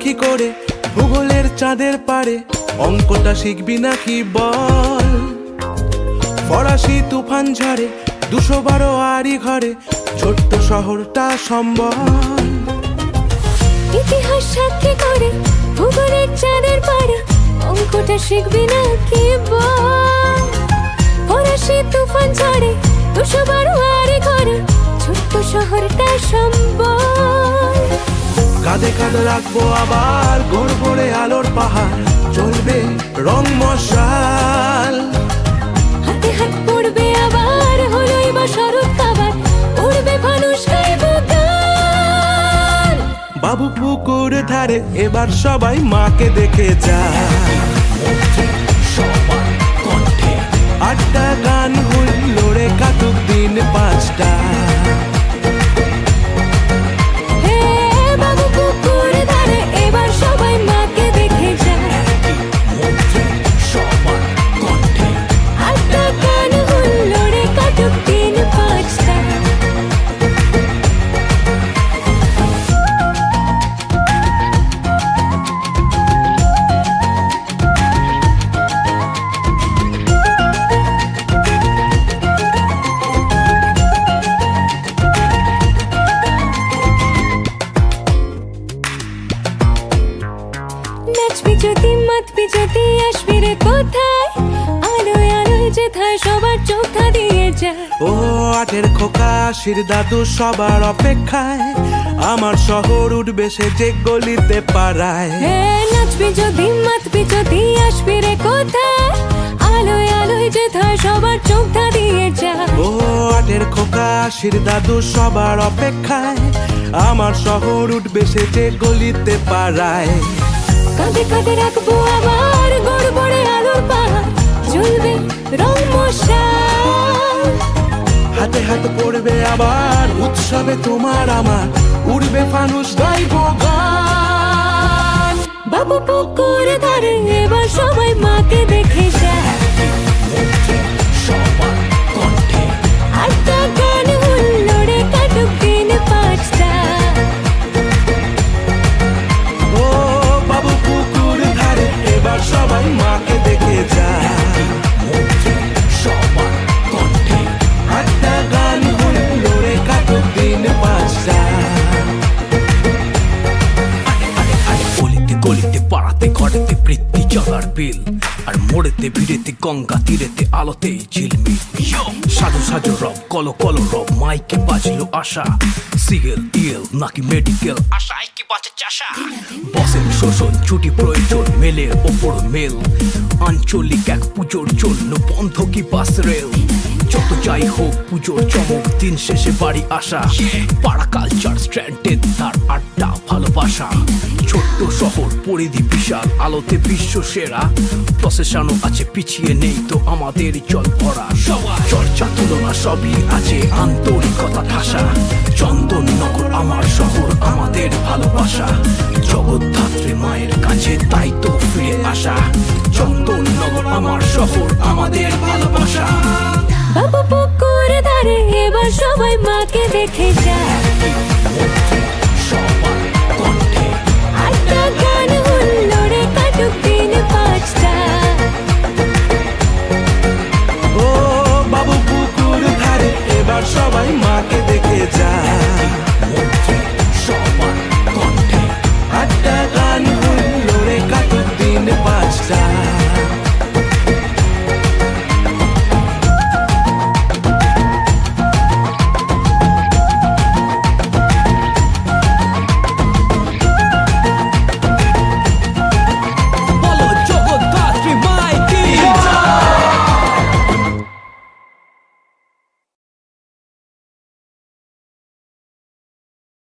কি করে ভূগোলের চাঁদের পারে, অঙ্কটা শিখবি নাকি বল? ফরাসি তুফান ঝরে 212 আড়ি ঘরে, ছোট্ট শহরটা সম্বল। ইতিহাস সাক্ষী করে ভূগোলের চাঁদের পারে, অঙ্কটা শিখবি নাকি বল? ফরাসি তুফান ঝরে 212 আড়ি ঘরে, ছোট্ট শহরটা সম্বল। কাঁধে কাঁধে রাখবো আবার গড়বড়ে আলোর পাহাড়, চলবে রং মশাল। হাতে হাত পড়বে আবার, হলোই বা শরৎ কাবার, উড়বে ফানুস গাইবো গান। বাবু পুকুর ধারে এবার সবাই মাকে দেখে যায়, আড্ডা গান হুল্লোড়ে কাটুক দিন 5টা। বাবু পুকুর ধারে এবার সবাই মাকে দেখে যায়, আড্ডা গান হুল্লোড়ে কাটুক দিন 5টা। নাচবি যদি মাতবি যদি আসবি রে কোথায়, আলোয় আলোয় যেথায় সবার চোখা দিয়ে যায়। ও আটের খোকা শির দাদু সবার অপেক্ষায়, আমার শহর উঠবে সে যে গলিতে পাড়ায়। নাচবি যদি মাতবি যদি আসবি রে কোথায়, আলোয় আলোয় যেথায় সবার চোখা দিয়ে যায়। ও আটের খোকা শির দাদু সবার অপেক্ষায়, আমার শহর উঠবে সে যে গলিতে পাড়ায়। কাঁধে কাঁধে রাখবো আবার গড়বড়ে আলোর পাহাড়, জ্বলবে রং মশাল। হাতে হাত পড়বে আবার উৎসবে তোমার আমার, উড়বে ফানুস গাইবো গান। বাবু পুকুর ধারে এবার সবাই মাকে দেখে যায়, আড্ডা গান হুল্লোড়ে কাটুক দিন 5টা। ও বাবু পুকুর ধারে এবার সবাই মাকে দেখে যায়, আড্ডা গান হুল্লোড়ে কাটুক দিন 5টা। গলিতে গলিতে পাড়াতে ঘরেতে বৃত্তি চলার বিল, আর মোড়েতে ভিড়েতে গঙ্গা তীরেতে আলোতে ঝিলমিল। সাজো সাজো রব কলো কলো রব, মাইকে বাজলো আশা, সিগেল ইয়েল নাকি মেডিকেল, আশায় কি বাঁচে চাষা। বসের শোষণ ছুটি প্রয়োজন, মেলের ওপর মেল, আঞ্চলিক এক পুজোর জন্য বন্ধ কি বাস রেল। যত যাই হোক পুজোর চমক, দিন শেষে বাড়ি আসা, পাড়া কালচার স্ট্র্যান্ডের তার আড্ডা ভালোবাসা। ছোট্ট শহর পরিধি বিশাল, আলোতে বিশ্ব সেরা, প্রসেশনও আছে পিছিয়ে নেই তো আমাদের জল ভরা। চর্চা তুলনা সবই আছে আন্তরিকতা ঠাসা, চন্দননগর আমার শহর আমাদের ভালোবাসা। জগদ্ধাত্রী মায়ের কাছে তাই তো ফিরে আসা, চন্দননগর আমার শহর আমাদের ভালোবাসা। বাবু পুকুর ধারে এবার সবাই মাকে দেখে যায়,